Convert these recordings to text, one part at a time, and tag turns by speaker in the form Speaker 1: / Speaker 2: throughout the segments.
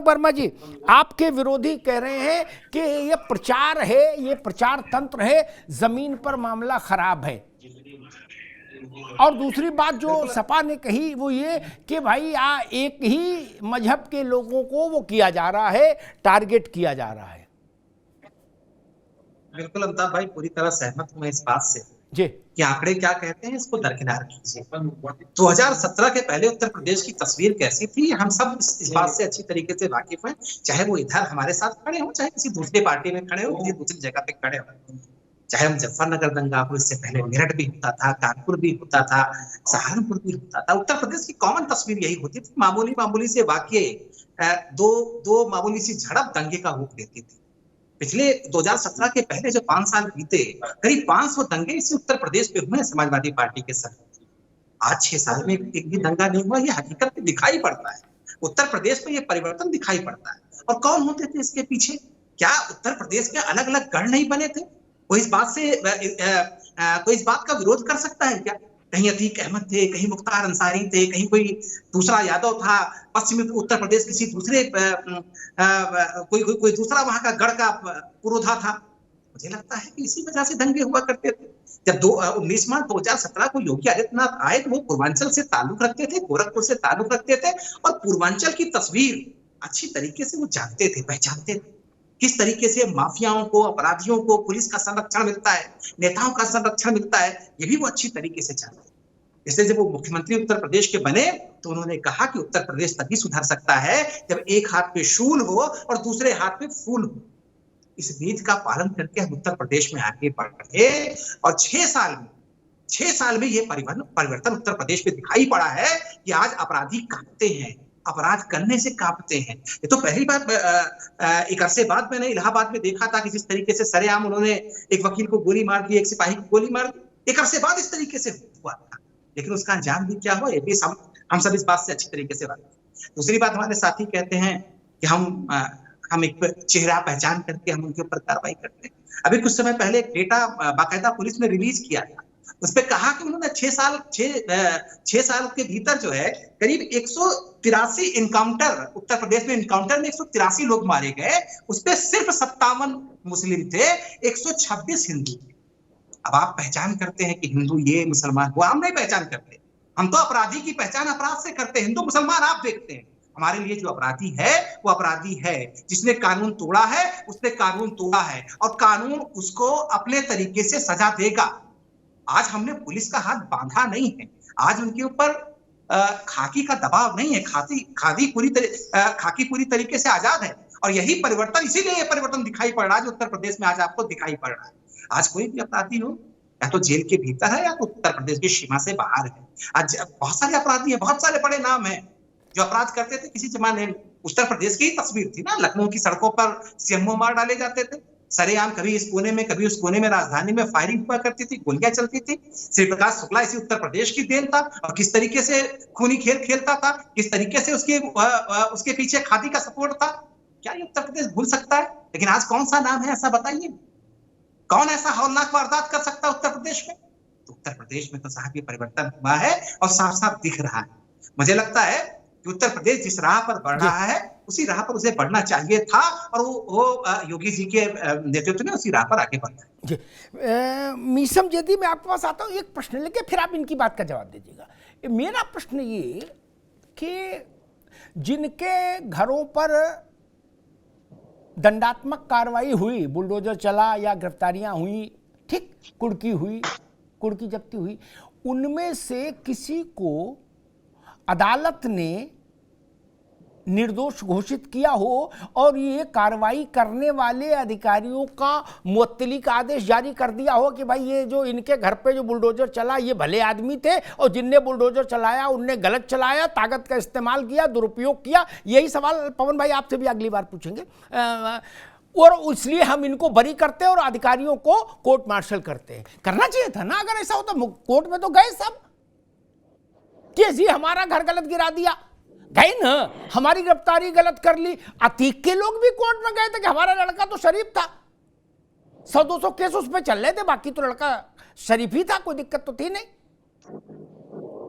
Speaker 1: आलोक वर्मा जी, आपके विरोधी कह रहे हैं कि ये प्रचार है, ये प्रचार तंत्र है, जमीन पर मामला खराब है। और दूसरी बात जो सपा ने कही वो ये कि भाई एक ही मजहब के लोगों को वो किया जा रहा है, टारगेट किया जा रहा है।
Speaker 2: बिल्कुल अमिताभ भाई, पूरी तरह सहमत हूं मैं इस बात से
Speaker 1: जी
Speaker 2: कि आंकड़े क्या कहते हैं इसको दरकिनार कीजिए। 2017 के पहले उत्तर प्रदेश की तस्वीर कैसी थी, हम सब इस बात से अच्छी तरीके से वाकिफ हैं, चाहे वो इधर हमारे साथ खड़े हो, चाहे किसी दूसरे पार्टी में खड़े हो, किसी दूसरी जगह पे खड़े हो, चाहे मुजफ्फरनगर दंगा हो, इससे पहले मेरठ भी होता था, कानपुर भी होता था, सहारनपुर भी होता था। उत्तर प्रदेश की कॉमन तस्वीर यही होती थी, मामूली मामूली से वाकये, दो मामूली सी झड़प दंगे का रूप लेती थी। पिछले 2017 के पहले जो 5 साल बीते, करीब 500 दंगे इसी उत्तर प्रदेश पे हुए समाजवादी पार्टी के साथ। आज 6 साल में एक भी दंगा नहीं हुआ, ये हकीकत में दिखाई पड़ता है। उत्तर प्रदेश में ये परिवर्तन दिखाई पड़ता है। और कौन होते थे इसके पीछे? क्या उत्तर प्रदेश के अलग अलग गढ़ नहीं बने थे? कोई इस बात का विरोध कर सकता है क्या? कहीं अतीक अहमद थे, कहीं मुख्तार अंसारी थे, कहीं कोई दूसरा यादव था, पश्चिमी उत्तर प्रदेश किसी दूसरे कोई दूसरा वहां का गढ़ का पुरोधा था। मुझे लगता है कि इसी वजह से दंगे हुआ करते थे। जब 19 मार्च 2017 को योगी आदित्यनाथ आए तो वो पूर्वांचल से ताल्लुक रखते थे, गोरखपुर से ताल्लुक रखते थे, और पूर्वांचल की तस्वीर अच्छी तरीके से वो जानते थे, पहचानते थे। किस तरीके से माफियाओं को, अपराधियों को पुलिस का संरक्षण मिलता है, नेताओं का संरक्षण मिलता है, ये भी वो अच्छी तरीके से जानते हैं। इसलिए जब वो मुख्यमंत्री उत्तर प्रदेश के बने तो उन्होंने कहा कि उत्तर प्रदेश तभी सुधर सकता है जब एक हाथ पे शूल हो और दूसरे हाथ पे फूल हो। इस नीति का पालन करके हम उत्तर प्रदेश में आगे बढ़े और 6 साल में ये परिवर्तन उत्तर प्रदेश में दिखाई पड़ा है कि आज अपराधी कांपते हैं, अपराध करने से कांपते हैं। ये तो पहली बार एक अरसे बाद मैंने इलाहाबाद में देखा था कि जिस तरीके से सरेआम उन्होंने एक वकील को गोली मार दी, एक सिपाही को गोली मार दी, एक अरसे बाद इस तरीके से हुआ था। लेकिन उसका अंजाम भी क्या हुआ, ये भी हम सब इस बात से अच्छी तरीके से वाकिफ। दूसरी बात, हमारे साथी कहते हैं कि हम एक चेहरा पहचान करके हम उनके ऊपर कार्रवाई करते हैं। अभी कुछ समय पहले एक डेटा बाकायदा पुलिस ने रिलीज किया था, उस पर कहा कि उन्होंने 6 साल के भीतर जो है करीब 183 इनकाउंटर, उत्तर प्रदेश में इनकाउंटर में 183 लोग मारे गए, उसपे सिर्फ 57 मुस्लिम थे, 126 हिंदू थे। अब आप पहचान करते हैं कि हिंदू ये, मुसलमान वो, हम नहीं पहचान करते। हम तो अपराधी की पहचान अपराध से करते हैं। हिंदू मुसलमान आप देखते हैं, हमारे लिए जो अपराधी है वो अपराधी है, जिसने कानून तोड़ा है उसने कानून तोड़ा है, और कानून उसको अपने तरीके से सजा देगा। आज हमने पुलिस का हाथ बांधा नहीं है, आज उनके ऊपर खाकी का दबाव नहीं है, खाकी पूरी तरीके से आजाद है। और यही परिवर्तन, इसीलिए ये परिवर्तन दिखाई पड़ रहा है जो उत्तर प्रदेश में आज आपको दिखाई पड़ रहा है। आज कोई भी अपराधी हो, या तो जेल के भीतर है या तो उत्तर प्रदेश की सीमा से बाहर है। आज बहुत सारे अपराधी हैं, बहुत सारे बड़े नाम हैं जो अपराध करते थे किसी जमाने में। उत्तर प्रदेश की ही तस्वीर थी ना, लखनऊ की सड़कों पर सीएमओ मार डाले जाते थे, सरेआम कभी इस कोने में कभी उस कोने में राजधानी में फायरिंग हुआ करती थी, गोलियां चलती थी। श्री प्रकाश शुक्ला इसी उत्तर प्रदेश की देन था, और किस तरीके से खूनी खेल खेलता था, किस तरीके से उसके पीछे खादी का सपोर्ट था, क्या ये उत्तर प्रदेश भूल सकता है? लेकिन आज कौन सा नाम है ऐसा बताइए, कौन ऐसा हौलनाक वारदात कर सकता है उत्तर प्रदेश में? तो उत्तर प्रदेश में तो साहब ये परिवर्तन हुआ है और साफ साफ दिख रहा है। मुझे लगता है कि उत्तर प्रदेश जिस राह पर बढ़ रहा है उसी राह पर उसे बढ़ना चाहिए था, और वो योगी जी के नेतृत्व में उसी राह पर आगे बढ़ना है।
Speaker 1: जी मीसम जैदी, मैं आपके पास आता हूँ, एक प्रश्न लेके फिर आप इनकी बात का जवाब दीजिएगा। मेरा प्रश्न ये कि जिनके घरों पर दंडात्मक कार्रवाई हुई, बुलडोजर चला या गिरफ्तारियां हुई, ठीक, कुर्की जब्ती हुई, उनमें से किसी को अदालत ने निर्दोष घोषित किया हो और ये कार्रवाई करने वाले अधिकारियों का मुअत्तली का आदेश जारी कर दिया हो कि भाई ये जो इनके घर पे जो बुलडोजर चला ये भले आदमी थे, और जिनने बुलडोजर चलाया उनने गलत चलाया, ताकत का इस्तेमाल किया, दुरुपयोग किया। यही सवाल पवन भाई आपसे भी अगली बार पूछेंगे, और इसलिए हम इनको बरी करते हैं और अधिकारियों को कोर्ट मार्शल करते हैं। करना चाहिए था ना, अगर ऐसा होता। कोर्ट में तो गए सब कि जी हमारा घर गलत गिरा दिया, गए ना, हमारी गिरफ्तारी गलत कर ली। अतीक के लोग भी कोर्ट में गए थे कि हमारा लड़का तो शरीफ था, 100-200 केस उस पर चल रहे थे, बाकी तो लड़का शरीफ ही था, कोई दिक्कत तो थी नहीं।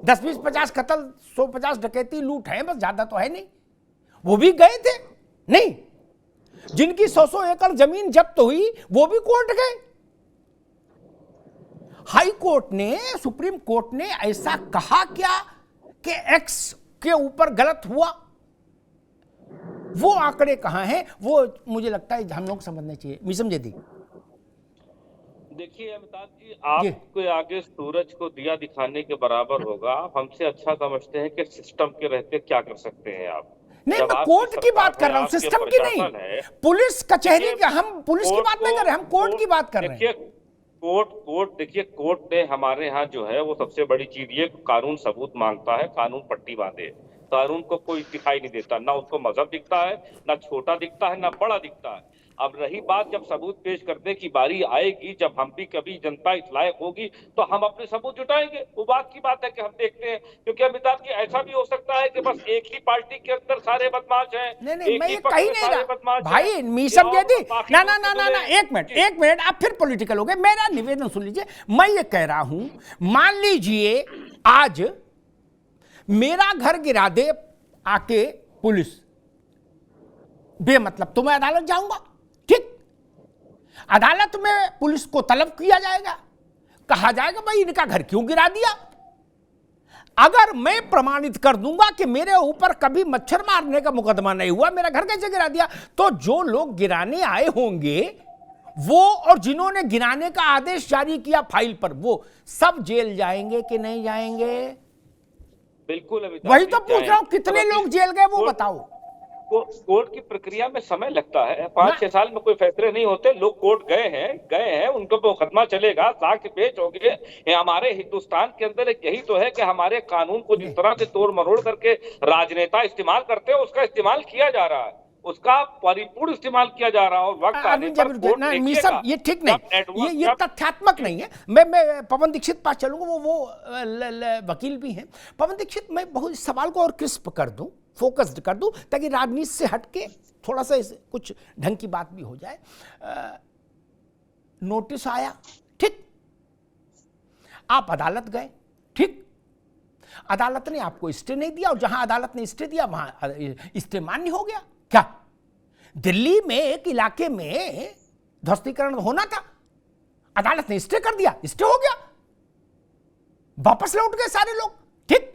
Speaker 1: 10-20-50 कत्ल, 100-50 डकैती लूट है बस, ज्यादा तो है नहीं। वो भी गए थे नहीं, जिनकी 100 एकड़ जमीन जब्त हुई वो भी कोर्ट गए। हाई कोर्ट ने, सुप्रीम कोर्ट ने ऐसा कहा क्या कि एक्स के ऊपर गलत हुआ? वो आंकड़े कहां हैं? वो मुझे लगता है हम लोग समझने चाहिए। मिसम जेदी,
Speaker 3: देखिए अमिताभ जी, आपके आगे सूरज को दिया दिखाने के बराबर होगा। आप हमसे अच्छा समझते हैं कि सिस्टम के रहते क्या कर सकते हैं आप।
Speaker 1: नहीं, मैं कोर्ट की बात कर रहा हूं, सिस्टम की नहीं। पुलिस कचहरी का, हम पुलिस की बात नहीं कर रहे, हम कोर्ट की बात कर रहे हैं।
Speaker 3: देखिए कोर्ट ने हमारे यहाँ जो है वो सबसे बड़ी चीज ये कानून सबूत मांगता है, कानून पट्टी बांधे। कानून को कोई दिखाई नहीं देता, ना उसको मजहब दिखता है, ना छोटा दिखता है, ना बड़ा दिखता है। अब रही बात जब सबूत पेश करने की बारी आएगी, जब हम भी कभी जनता इस लायक होगी तो हम अपने सबूत जुटाएंगे। वो बात की बात है कि हम देखते हैं, क्योंकि अमिताभ जी ऐसा भी हो सकता है कि बस एक ही पार्टी के अंदर सारे बदमाश हैं।
Speaker 1: नहीं, मैं ये कहीं नहीं रहा भाई। मीसम जेदी, ना ना ना ना ना, एक मिनट, आप फिर पॉलिटिकल हो गए। मेरा निवेदन सुन लीजिए। मैं ये कह रहा हूं, मान लीजिए आज मेरा घर गिरा दे आके पुलिस, बेमतलब तो मैं अदालत जाऊंगा, ठीक? अदालत में पुलिस को तलब किया जाएगा, कहा जाएगा भाई इनका घर क्यों गिरा दिया। अगर मैं प्रमाणित कर दूंगा कि मेरे ऊपर कभी मच्छर मारने का मुकदमा नहीं हुआ, मेरा घर कैसे गिरा दिया, तो जो लोग गिराने आए होंगे वो और जिन्होंने गिराने का आदेश जारी किया फाइल पर, वो सब जेल जाएंगे कि नहीं जाएंगे?
Speaker 3: बिल्कुल।
Speaker 1: वही तो पूछ रहा हूं, कितने लोग जेल गए वो बताओ।
Speaker 3: कोर्ट की प्रक्रिया में समय लगता है, 5-6 साल में कोई फैसले नहीं होते। लोग कोर्ट गए हैं, उनका मुकदमा चलेगा, साक्ष्य पेश होंगे। हमारे हिंदुस्तान के अंदर एक यही तो है कि हमारे कानून को जिस तरह से तोड़ मरोड़ करके राजनेता इस्तेमाल करते हैं, उसका इस्तेमाल किया जा रहा है, उसका परिपूर्ण इस्तेमाल किया जा रहा है। और वक्त आने पर
Speaker 1: ये ठीक नहीं, ये तथ्यात्मक नहीं है। मैं पवन दीक्षित पास चलूंगा, वो वकील भी हैं। पवन दीक्षित, मैं बहुत सवाल को और क्रिस्प कर दूं, फोकस्ड कर दूं, ताकि राजनीति से हटके थोड़ा सा कुछ ढंग की बात भी हो जाए। नोटिस आया, ठीक, आप अदालत गए, ठीक, अदालत ने आपको स्टे नहीं दिया, और जहां अदालत ने स्टे दिया वहां स्टे मान्य हो गया। क्या दिल्ली में एक इलाके में ध्वस्तीकरण होना था, अदालत ने स्टे कर दिया, स्टे हो गया, वापस लौट गए सारे लोग, ठीक?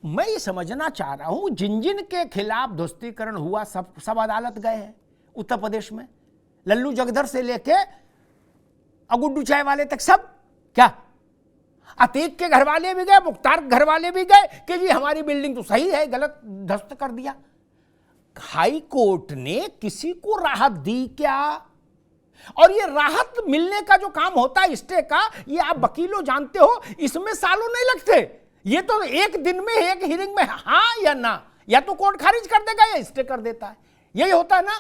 Speaker 1: मैं ये समझना चाह रहा हूं, जिन के खिलाफ ध्वस्तीकरण हुआ सब अदालत गए हैं उत्तर प्रदेश में, लल्लू जगधर से लेके अगुड्डू चाय वाले तक सब। क्या अतीक के घर वाले भी गए, मुख्तार घर वाले भी गए कि जी हमारी बिल्डिंग तो सही है, गलत ध्वस्त कर दिया। हाई कोर्ट ने किसी को राहत दी क्या? और ये राहत मिलने का जो काम होता है स्टे का, ये आप वकीलों जानते हो, इसमें सालों नहीं लगते। ये तो एक दिन में, एक हियरिंग में हाँ या ना, या तो कोर्ट खारिज कर देगा या स्टे कर देता है। यही होता है ना।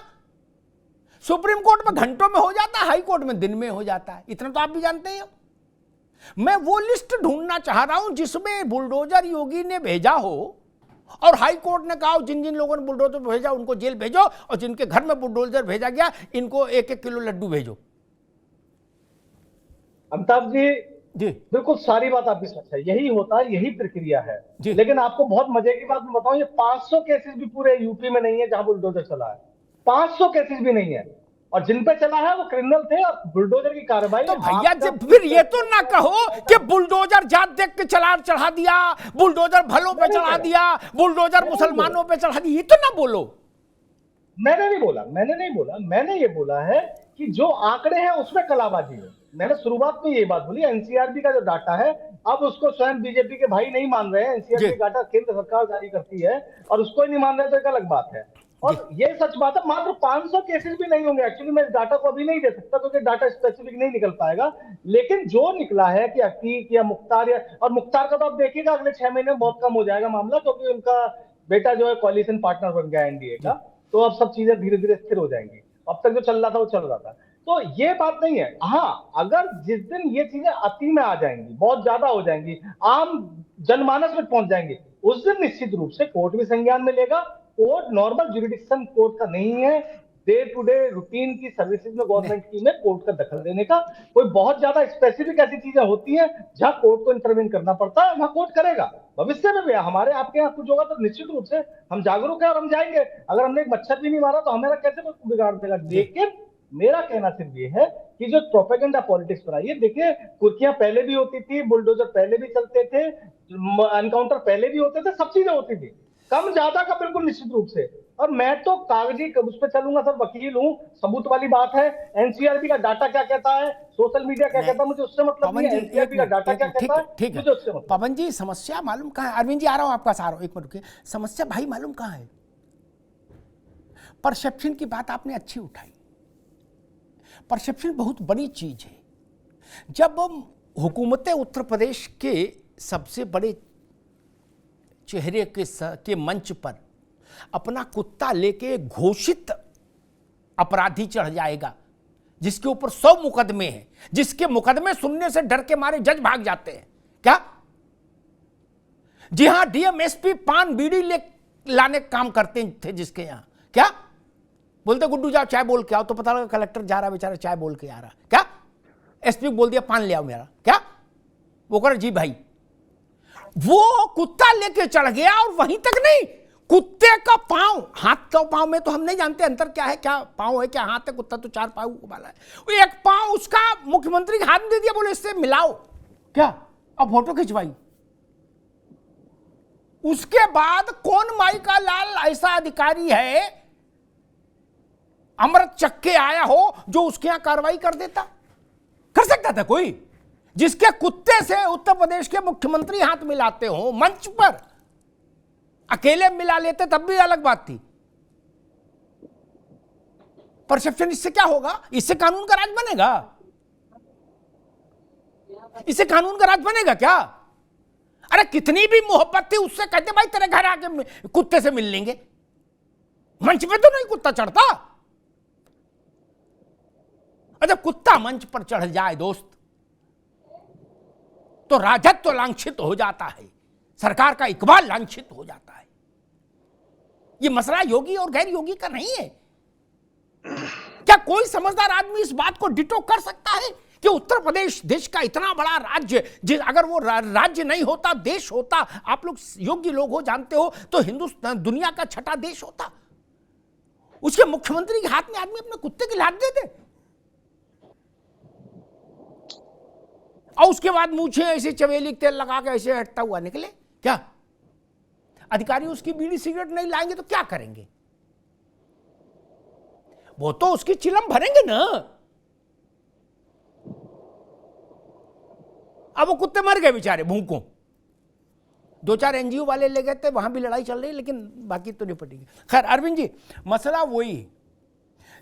Speaker 1: सुप्रीम कोर्ट में घंटों में हो जाता है, हाई कोर्ट में दिन में हो जाता है, इतना तो आप भी जानते हो। मैं वो लिस्ट ढूंढना चाह रहा हूं जिसमें बुलडोजर योगी ने भेजा हो और हाई कोर्ट ने कहा जिन जिन लोगों ने बुलडोजर भेजा उनको जेल भेजो, और जिनके घर में बुलडोजर भेजा गया इनको 1-1 किलो लड्डू भेजो।
Speaker 4: अमिताभ जी, बिल्कुल सारी बात आपकी सच है, यही होता है, यही प्रक्रिया है। लेकिन आपको बहुत मजे की बात मैं बताऊं, ये 500 केसेस भी पूरे यूपी में नहीं है जहां बुलडोजर चला है। 500 केसेस भी नहीं है, और जिन पे चला है वो क्रिमिनल थे, और बुलडोजर की कार्रवाई।
Speaker 1: तो भैया जब फिर ये तो ना कहो कि बुलडोजर जात देख के चढ़ा दिया, बुलडोजर भलों पे चढ़ा दिया, बुलडोजर मुसलमानों पे चढ़ा दिया, ये तो ना बोलो।
Speaker 4: मैंने नहीं बोला, मैंने ये बोला है कि जो आंकड़े हैं उसमें कलाबाजी है। मैंने शुरुआत में ये बात बोली, एनसीआरबी का जो डाटा है, अब उसको स्वयं बीजेपी के भाई नहीं मान रहे हैं। एनसीआरबी डाटा केंद्र सरकार जारी करती है और उसको ही नहीं मान रहे तो एक अलग बात है। और ये सच बात है, मात्र 500 केसेस भी नहीं होंगे। एक्चुअली मैं इस डाटा को अभी नहीं दे सकता क्योंकि डाटा स्पेसिफिक नहीं निकल पाएगा, लेकिन जो निकला है कि अतीक या मुख्तार, और मुख्तार का तो आप देखिएगा अगले 6 महीने में बहुत कम हो जाएगा मामला, क्योंकि उनका बेटा जो है कोalition पार्टनर बन गया एनडीए का, तो अब सब चीजें धीरे धीरे स्थिर हो जाएंगी। अब तक जो चल रहा था वो चल रहा था, तो ये बात नहीं है। हाँ, अगर जिस दिन ये चीजें अति में आ जाएंगी, बहुत ज्यादा हो जाएंगी, आम जनमानस में पहुंच जाएंगी, उस दिन निश्चित रूप से कोर्ट भी संज्ञान में लेगा। कोर्ट नॉर्मल जुरिडिक्शन कोर्ट का नहीं है, डे टू डे रूटीन की सर्विसेज में गवर्नमेंट की में कोर्ट का दखल देने का। कोई बहुत ज्यादा स्पेसिफिक ऐसी चीजें होती हैं जहां कोर्ट को इंटरवेन करना पड़ता है, वहां कोर्ट करेगा। भविष्य में भी हमारे आपके यहाँ कुछ होगा तो निश्चित रूप से हम जागरूक है और हम जाएंगे। अगर हमने एक मच्छर भी नहीं मारा तो हमारा कैसे कोई बिगाड़ देगा। लेकिन मेरा कहना सिर्फ ये है कि जो प्रोपेगेंडा पॉलिटिक्स पर आई है, देखिए कुर्कियां पहले भी होती थी, बुलडोजर पहले भी चलते थे, एनकाउंटर पहले भी होते थे, सब चीजें होती थी, कम ज्यादा का बिल्कुल निश्चित रूप से। और मैं तो कागजी उस पर चलूंगा सर, वकील हूं, सबूत वाली बात है। एनसीआरबी का डाटा क्या कहता है, सोशल मीडिया क्या कहता है, मुझे उससे मतलब
Speaker 1: पवन
Speaker 4: नहीं
Speaker 1: जी
Speaker 4: है। एनसीआरबी का डाटा क्या
Speaker 1: ठीक
Speaker 4: कहता
Speaker 1: है,
Speaker 4: है,
Speaker 1: ठीक
Speaker 4: मुझे उससे
Speaker 1: है
Speaker 4: मतलब।
Speaker 1: पवन जी, समस्या मालूम कहाँ है? अरविंद जी आ रहा हूँ आपका, आ रहा हूँ, एक मिनट रुकिए। समस्या भाई मालूम कहाँ है? परसेप्शन की बात आपने अच्छी उठाई। परसेप्शन बहुत बड़ी चीज है। जब हुकूमत उत्तर प्रदेश के सबसे बड़े चेहरे के मंच पर अपना कुत्ता लेके घोषित अपराधी चढ़ जाएगा, जिसके ऊपर 100 मुकदमे हैं, जिसके मुकदमे सुनने से डर के मारे जज भाग जाते हैं, क्या? जी हां, डीएमएसपी पान बीड़ी ले लाने का काम करते थे जिसके यहां, क्या बोलते गुड्डू जाओ चाय बोल के आओ, तो पता लगा कलेक्टर जा रहा बेचारा चाय बोल के आ रहा, क्या? एसपी बोल दिया पान ले आओ मेरा, क्या? वो कर जी भाई, वो कुत्ता लेके चढ़ गया। और वहीं तक नहीं, कुत्ते का पांव, हाथ का पांव में तो हम नहीं जानते अंतर क्या है, क्या पांव है क्या हाथ है, कुत्ता तो 4 पांव वाला है, वो एक पांव उसका मुख्यमंत्री के हाथ में दे दिया, बोले इससे मिलाओ, क्या? अब फोटो खिंचवाई। उसके बाद कौन माई का लाल ऐसा अधिकारी है अमृत चक्के आया हो जो उसके यहां कार्रवाई कर देता? कर सकता था कोई? जिसके कुत्ते से उत्तर प्रदेश के मुख्यमंत्री हाथ मिलाते हो मंच पर, अकेले मिला लेते तब भी अलग बात थी। परसेप्शन इससे क्या होगा? इससे कानून का राज बनेगा? इससे कानून का राज बनेगा क्या? अरे कितनी भी मोहब्बत थी उससे, कहते भाई तेरे घर आके कुत्ते से मिल लेंगे। मंच पे तो नहीं कुत्ता चढ़ता। अच्छा, कुत्ता मंच पर चढ़ जाए दोस्त तो राजत्व तो लांछित हो जाता है, सरकार का इकबाल लांछित हो जाता है। ये मसला योगी और गैर योगी का नहीं है। क्या कोई समझदार आदमी इस बात को डिटो कर सकता है कि उत्तर प्रदेश देश का इतना बड़ा राज्य, अगर वो राज्य नहीं होता, देश होता, आप लोग योग्य लोग हो, जानते हो, तो हिंदुस्तान दुनिया का 6ठा देश होता। उसके मुख्यमंत्री के हाथ में आदमी अपने कुत्ते की लात दे दे और उसके बाद मुझे ऐसे चमेली तेल लगा के ऐसे हटता हुआ निकले, क्या? अधिकारी उसकी बीड़ी सिगरेट नहीं लाएंगे तो क्या करेंगे? वो तो उसकी चिलम भरेंगे ना। अब वो कुत्ते मर गए बेचारे भूखों, 2-4 एनजीओ वाले ले गए थे, वहां भी लड़ाई चल रही, लेकिन बाकी तो निपटेगी। खैर अरविंद जी, मसला वही,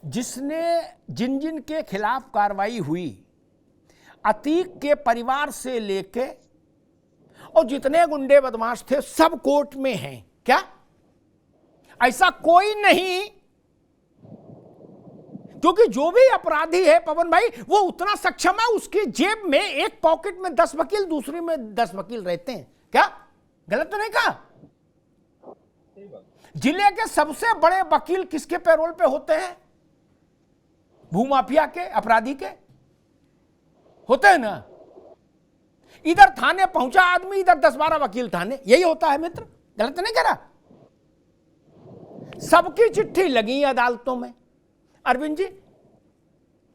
Speaker 1: जिसने जिन जिन के खिलाफ कार्रवाई हुई, अतीक के परिवार से लेके और जितने गुंडे बदमाश थे सब कोर्ट में हैं, क्या? ऐसा कोई नहीं, क्योंकि जो भी अपराधी है पवन भाई वो उतना सक्षम है, उसकी जेब में एक पॉकेट में 10 वकील, दूसरी में 10 वकील रहते हैं, क्या? गलत तो नहीं कहा? जिले के सबसे बड़े वकील किसके पैरोल पे होते हैं? भूमाफिया के, अपराधी के होते हैं ना। इधर थाने पहुंचा आदमी, इधर 10-12 वकील थाने, यही होता है मित्र, गलत तो नहीं कह रहा? सबकी चिट्ठी लगी अदालतों में। अरविंद जी,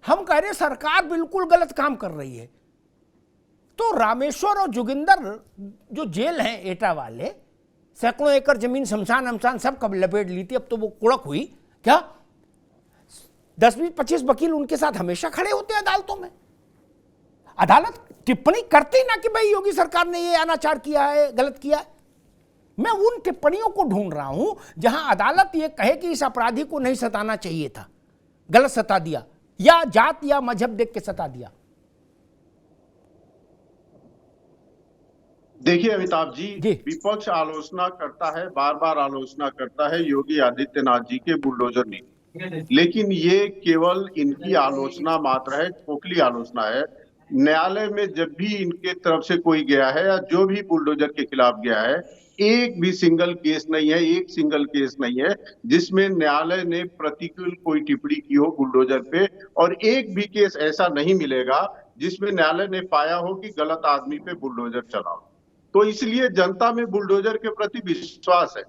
Speaker 1: हम कह रहे सरकार बिल्कुल गलत काम कर रही है, तो रामेश्वर और जोगिंदर जो जेल हैं एटा वाले, सैकड़ों एकड़ जमीन शमशान हमशान सब कब लपेट ली थी, अब तो वो कुड़क हुई, क्या? 10-20-25 वकील उनके साथ हमेशा खड़े होते हैं अदालतों में। अदालत टिप्पणी करती ना कि भाई योगी सरकार ने ये अनाचार किया है, गलत किया है। मैं उन टिप्पणियों को ढूंढ रहा हूं जहां अदालत ये कहे कि इस अपराधी को नहीं सताना चाहिए था, गलत सता दिया, या जात या मजहब देख के सता दिया।
Speaker 5: देखिए अमिताभ जी, विपक्ष आलोचना करता है, बार बार आलोचना करता है योगी आदित्यनाथ जी के बुलडोजर नीति, लेकिन ये केवल इनकी आलोचना मात्र है, खोखली आलोचना है। न्यायालय में जब भी इनके तरफ से कोई गया है या जो भी बुलडोजर के खिलाफ गया है, एक भी सिंगल केस नहीं है, एक सिंगल केस नहीं है जिसमें न्यायालय ने प्रतिकूल कोई टिप्पणी की हो बुलडोजर पे, और एक भी केस ऐसा नहीं मिलेगा जिसमें न्यायालय ने पाया हो कि गलत आदमी पे बुलडोजर चला हो। तो इसलिए जनता में बुलडोजर के प्रति विश्वास है।